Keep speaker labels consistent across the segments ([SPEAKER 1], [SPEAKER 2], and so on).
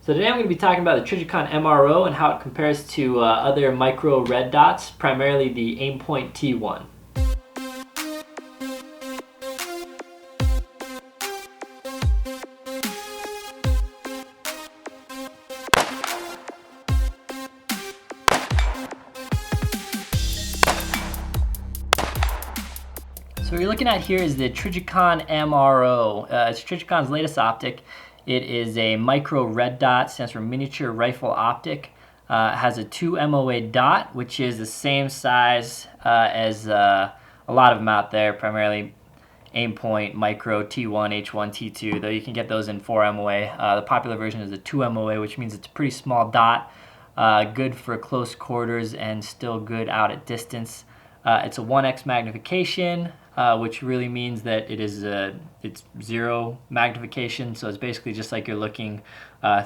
[SPEAKER 1] So today I'm going to be talking about the Trijicon MRO and how it compares to other micro red dots, primarily the Aimpoint T1. So what you're looking at here is the Trijicon MRO. It's Trijicon's latest optic. It is a micro red dot, stands for miniature rifle optic. It has a 2 MOA dot, which is the same size as a lot of them out there, primarily Aimpoint, Micro, T1, H1, T2, though you can get those in 4 MOA. The popular version is a 2 MOA, which means it's a pretty small dot, good for close quarters and still good out at distance. It's a 1x magnification, which really means that it's 0 magnification, so it's basically just like you're looking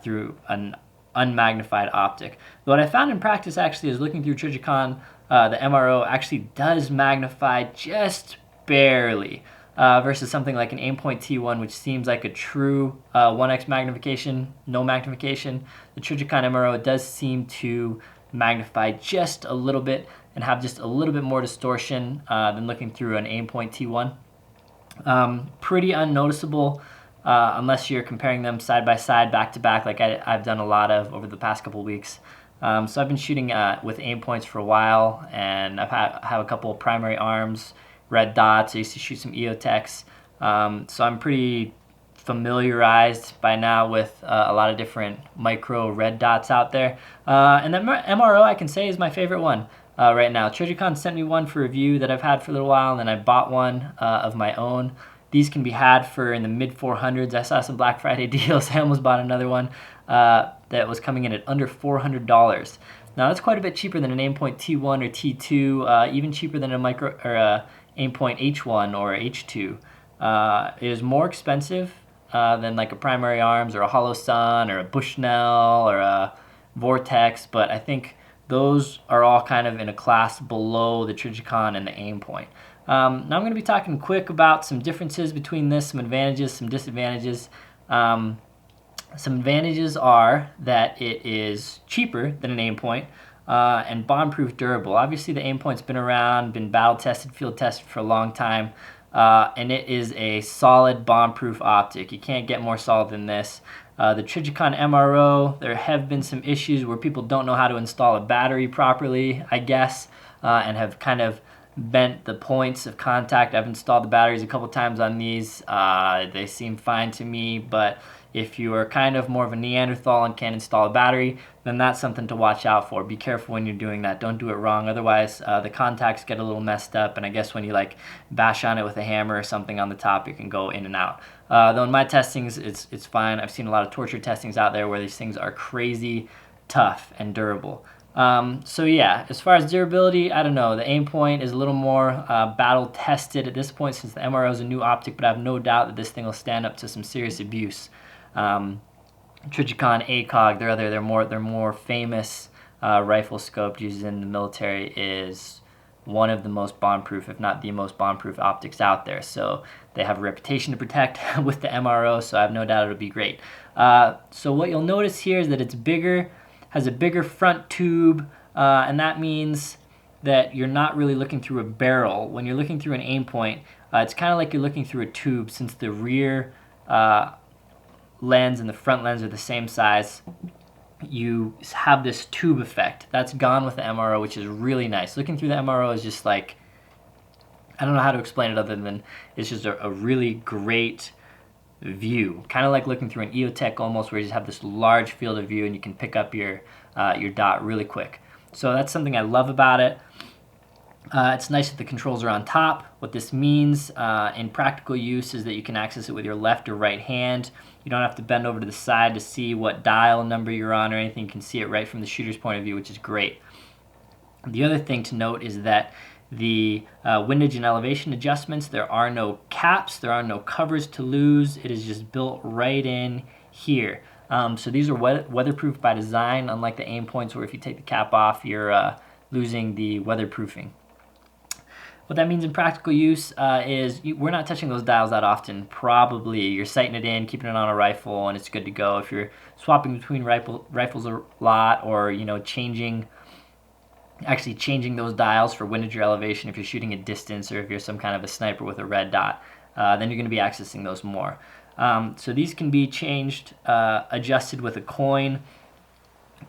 [SPEAKER 1] through an unmagnified optic. What I found in practice actually is looking through Trijicon, the MRO actually does magnify just barely, versus something like an Aimpoint T1, which seems like a true 1x magnification, no magnification. The Trijicon MRO does seem to magnify just a little bit and have just a little bit more distortion than looking through an Aimpoint T1. Pretty unnoticeable unless you're comparing them side by side, back to back, like I've done a lot of over the past couple weeks. So I've been shooting with Aimpoints for a while, and have a couple of primary arms, red dots. I used to shoot some Eotechs, so I'm pretty familiarized by now with a lot of different micro red dots out there. And the MRO, I can say, is my favorite one right now. Trijicon sent me one for review that I've had for a little while, and then I bought one of my own. These can be had for in the mid 400s. I saw some Black Friday deals. I almost bought another one that was coming in at under $400. Now that's quite a bit cheaper than an Aimpoint T1 or T2, even cheaper than a micro or a Aimpoint H1 or H2. It is more expensive than like a primary arms or a Hollow Sun or a Bushnell or a Vortex, but I think those are all kind of in a class below the Trijicon and the Aimpoint. Now I'm going to be talking quick about some differences between this, some advantages, some disadvantages. Some advantages are that it is cheaper than an Aimpoint and bomb-proof durable. Obviously the Aimpoint's been around, been battle-tested, field-tested for a long time, and it is a solid bomb-proof optic. You can't get more solid than this. The Trijicon MRO, there have been some issues where people don't know how to install a battery properly, I guess, and have kind of bent the points of contact. I've installed the batteries a couple times on these. They seem fine to me, but if you are kind of more of a Neanderthal and can't install a battery, then that's something to watch out for. Be careful when you're doing that. Don't do it wrong. Otherwise, the contacts get a little messed up, and I guess when you like bash on it with a hammer or something on the top, it can go in and out. Though in my testings, it's fine. I've seen a lot of torture testings out there where these things are crazy tough and durable. So yeah, as far as durability, I don't know. The Aimpoint is a little more battle tested at this point since the MRO is a new optic, but I have no doubt that this thing will stand up to some serious abuse. Trijicon ACOG, their more famous rifle scope used in the military, is one of the most bomb-proof, if not the most bomb-proof optics out there. So they have a reputation to protect with the MRO, so I have no doubt it'll be great. So what you'll notice here is that it's bigger, has a bigger front tube, and that means that you're not really looking through a barrel. When you're looking through an Aimpoint, it's kind of like you're looking through a tube, since the rear lens and the front lens are the same size. You have this tube effect. That's gone with the MRO, which is really nice. Looking through the MRO is just like, I don't know how to explain it other than it's just a really great view. Kind of like looking through an Eotech almost, where you just have this large field of view and you can pick up your dot really quick. So that's something I love about it. It's nice that the controls are on top. What this means in practical use is that you can access it with your left or right hand. You don't have to bend over to the side to see what dial number you're on or anything. You can see it right from the shooter's point of view, which is great. The other thing to note is that the windage and elevation adjustments, there are no caps, there are no covers to lose. It is just built right in here. So these are weatherproof by design, unlike the Aimpoints where if you take the cap off, you're losing the weatherproofing. What that means in practical use is we're not touching those dials that often. Probably you're sighting it in, keeping it on a rifle, and it's good to go. If you're swapping between rifles a lot, or actually changing those dials for windage or elevation, if you're shooting at distance, or if you're some kind of a sniper with a red dot, then you're going to be accessing those more. So these can be changed, adjusted with a coin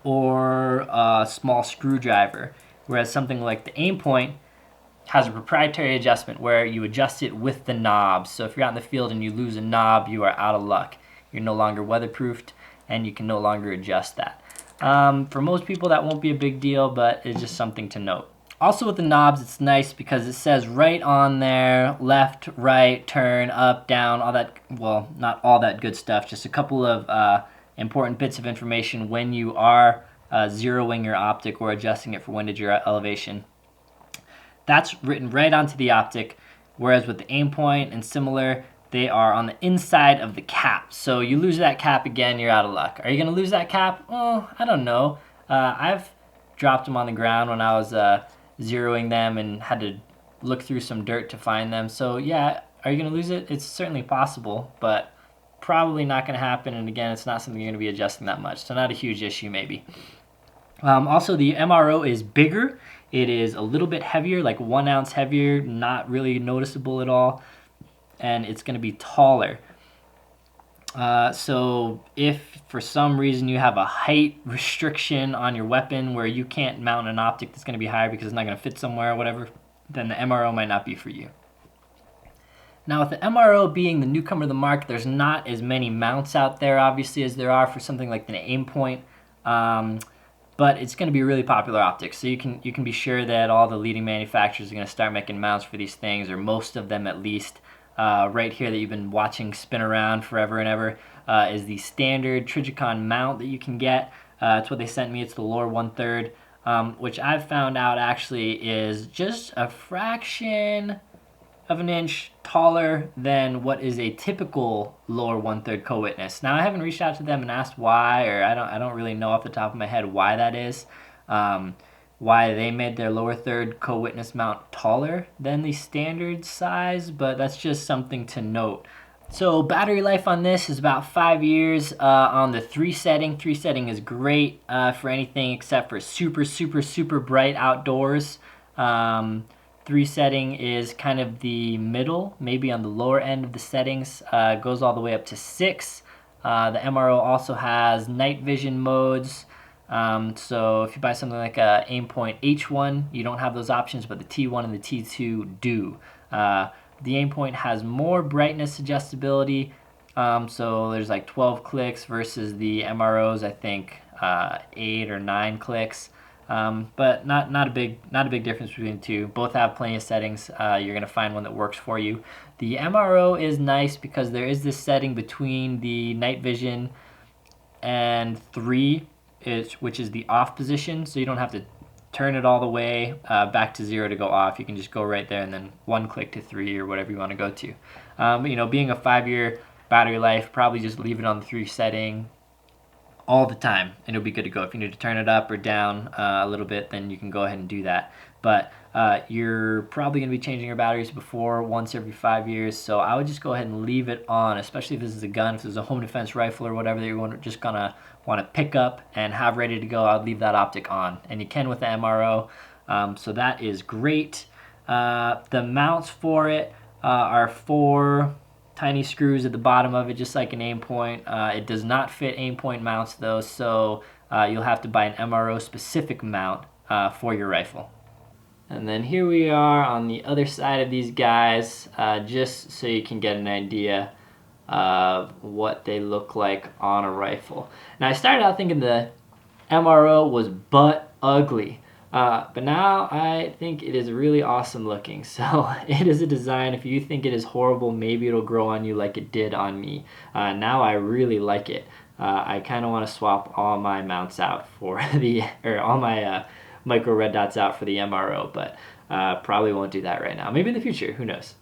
[SPEAKER 1] or a small screwdriver, whereas something like the Aimpoint has a proprietary adjustment where you adjust it with the knob. So if you're out in the field and you lose a knob, you are out of luck. You're no longer weatherproofed, and you can no longer adjust that. For most people, that won't be a big deal, but it's just something to note. Also with the knobs, it's nice because it says right on there, left, right, turn, up, down, all that, well, not all that good stuff, just a couple of important bits of information when you are zeroing your optic or adjusting it for windage or elevation. That's written right onto the optic, whereas with the Aimpoint and similar, they are on the inside of the cap. So you lose that cap again, you're out of luck. Are you going to lose that cap? Oh, I don't know. I've dropped them on the ground when I was zeroing them and had to look through some dirt to find them. So yeah, are you going to lose it? It's certainly possible, but probably not going to happen. And again, it's not something you're going to be adjusting that much. So not a huge issue maybe. Also, the MRO is bigger. It is a little bit heavier, like 1 ounce heavier, not really noticeable at all. And it's going to be taller. So if for some reason you have a height restriction on your weapon where you can't mount an optic that's going to be higher because it's not going to fit somewhere or whatever, then the MRO might not be for you. Now with the MRO being the newcomer to the market, there's not as many mounts out there obviously as there are for something like the Aimpoint. But it's going to be a really popular optic, so you can be sure that all the leading manufacturers are going to start making mounts for these things, or most of them at least. Right here that you've been watching spin around forever and ever is the standard Trijicon mount that you can get. It's what they sent me. It's the lower 1/3, which I've found out actually is just a fraction of an inch taller than what is a typical lower 1/3 co-witness. Now I haven't reached out to them and asked why, or I don't really know off the top of my head why that is. Why they made their lower third co-witness mount taller than the standard size, but that's just something to note. So battery life on this is about 5 years on the 3 setting. 3 setting is great for anything except for super bright outdoors. 3 setting is kind of the middle, maybe on the lower end of the settings. Goes all the way up to 6. The MRO also has night vision modes. So if you buy something like a Aimpoint H1, you don't have those options, but the T1 and the T2 do. The Aimpoint has more brightness adjustability, so there's like 12 clicks versus the MROs, I think 8 or 9 clicks. But not a big difference between the two. Both have plenty of settings. You're gonna find one that works for you. The MRO is nice because there is this setting between the night vision and 3. Which is the off position, so you don't have to turn it all the way back to 0 to go off. You can just go right there and then 1 click to 3 or whatever you want to go to. But, being a 5-year battery life, probably just leave it on the 3 setting all the time and it'll be good to go. If you need to turn it up or down a little bit, then you can go ahead and do that. But you're probably going to be changing your batteries once every 5 years, so I would just go ahead and leave it on, especially if this is a gun, if this is a home defense rifle or whatever that you're just gonna want to pick up and have ready to go. I'd leave that optic on, and you can with the MRO, so that is great. The mounts for it are 4 tiny screws at the bottom of it, just like an Aimpoint. It does not fit Aimpoint mounts though, so you'll have to buy an MRO specific mount for your rifle. And then here we are on the other side of these guys, just so you can get an idea of what they look like on a rifle. Now I started out thinking the MRO was butt ugly, but now I think it is really awesome looking. So it is a design. If you think it is horrible, maybe it'll grow on you like it did on me. Now I really like it. I kind of want to swap all my mounts out for all my micro red dots out for the MRO, but probably won't do that right now. Maybe in the future, who knows.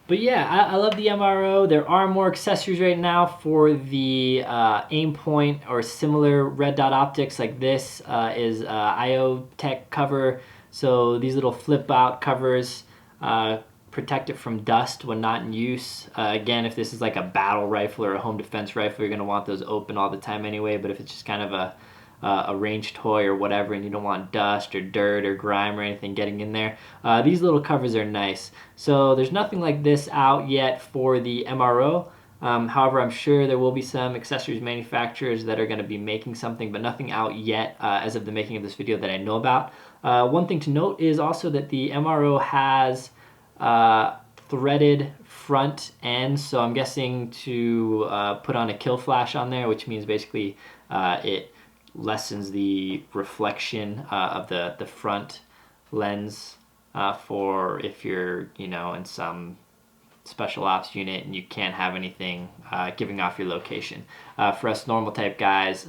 [SPEAKER 1] But yeah, I love the MRO. There are more accessories right now for the Aimpoint or similar red dot optics. Like this is Eotech cover. So these little flip out covers protect it from dust when not in use. Again, if this is like a battle rifle or a home defense rifle, you're going to want those open all the time anyway, but if it's just kind of a range toy or whatever and you don't want dust or dirt or grime or anything getting in there, these little covers are nice. So there's nothing like this out yet for the MRO. However, I'm sure there will be some accessories manufacturers that are going to be making something, but nothing out yet as of the making of this video that I know about. One thing to note is also that the MRO has threaded front end, so I'm guessing to put on a kill flash on there, which means basically it lessens the reflection of the front lens for if you're, you know, in some special ops unit and you can't have anything giving off your location. For us normal type guys,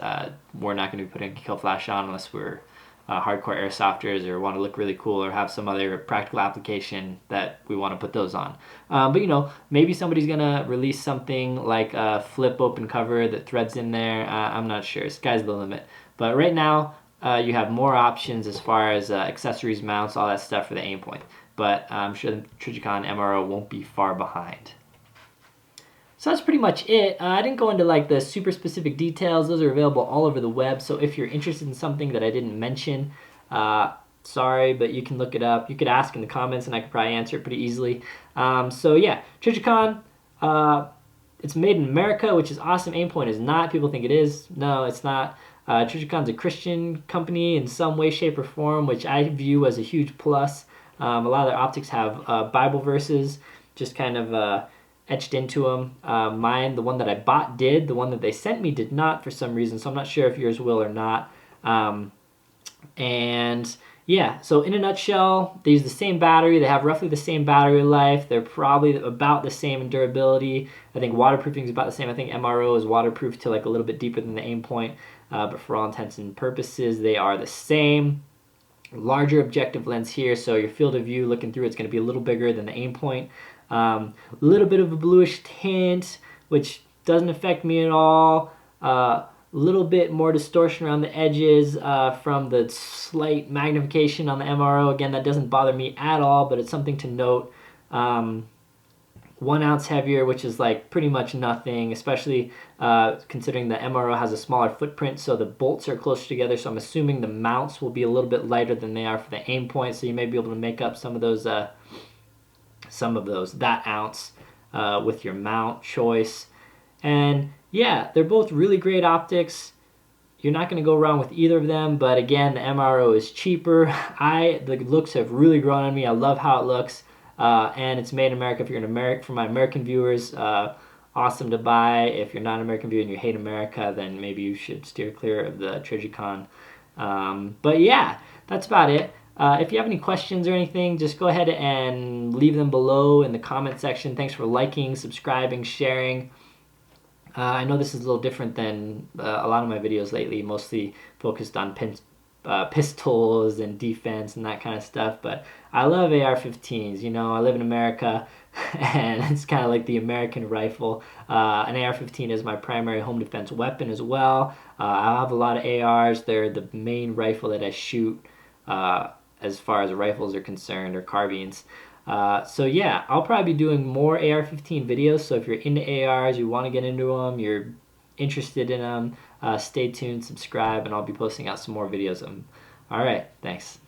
[SPEAKER 1] we're not going to be putting a kill flash on unless we're hardcore airsofters or want to look really cool or have some other practical application that we want to put those on. But you know, maybe somebody's gonna release something like a flip open cover that threads in there. I'm not sure. Sky's the limit. But right now, you have more options as far as accessories, mounts, all that stuff for the Aimpoint. But I'm sure the Trijicon MRO won't be far behind. So that's pretty much it. I didn't go into like the super specific details. Those are available all over the web. So if you're interested in something that I didn't mention, sorry, but you can look it up. You could ask in the comments and I could probably answer it pretty easily. So yeah, Trijicon, it's made in America, which is awesome. Aimpoint is not. People think it is. No, it's not. Trijicon's a Christian company in some way, shape, or form, which I view as a huge plus. A lot of their optics have Bible verses, just kind of etched into them. Mine, the one that I bought did. The one that they sent me did not for some reason, so I'm not sure if yours will or not. And yeah, so in a nutshell, they use the same battery. They have roughly the same battery life. They're probably about the same in durability. I think waterproofing is about the same. I think MRO is waterproof to like a little bit deeper than the Aimpoint, but for all intents and purposes, they are the same. Larger objective lens here, so your field of view looking through it's going to be a little bigger than the Aimpoint. A little bit of a bluish tint, which doesn't affect me at all. A little bit more distortion around the edges from the slight magnification on the MRO. Again, that doesn't bother me at all, but it's something to note. 1 ounce heavier, which is like pretty much nothing, especially considering the MRO has a smaller footprint, so the bolts are closer together, so I'm assuming the mounts will be a little bit lighter than they are for the Aimpoint, so you may be able to make up some of those that ounce with your mount choice. And yeah, they're both really great optics. You're not going to go wrong with either of them, but again, the MRO is cheaper. The looks have really grown on me. I love how it looks. And it's made in America. If you're for my American viewers, awesome to buy. If you're not an American viewer and you hate America, then maybe you should steer clear of the Trijicon. But yeah, that's about it. If you have any questions or anything, just go ahead and leave them below in the comment section. Thanks for liking, subscribing, sharing. I know this is a little different than a lot of my videos lately, mostly focused on pistols and defense and that kind of stuff, but I love AR-15s. You know, I live in America and it's kind of like the American rifle. An AR-15 is my primary home defense weapon as well. I have a lot of ARs. They're the main rifle that I shoot as far as rifles are concerned, or carbines. So yeah, I'll probably be doing more AR-15 videos, so if you're into ARs, you want to get into them, you're interested in them, stay tuned, subscribe, and I'll be posting out some more videos of them. All right, thanks.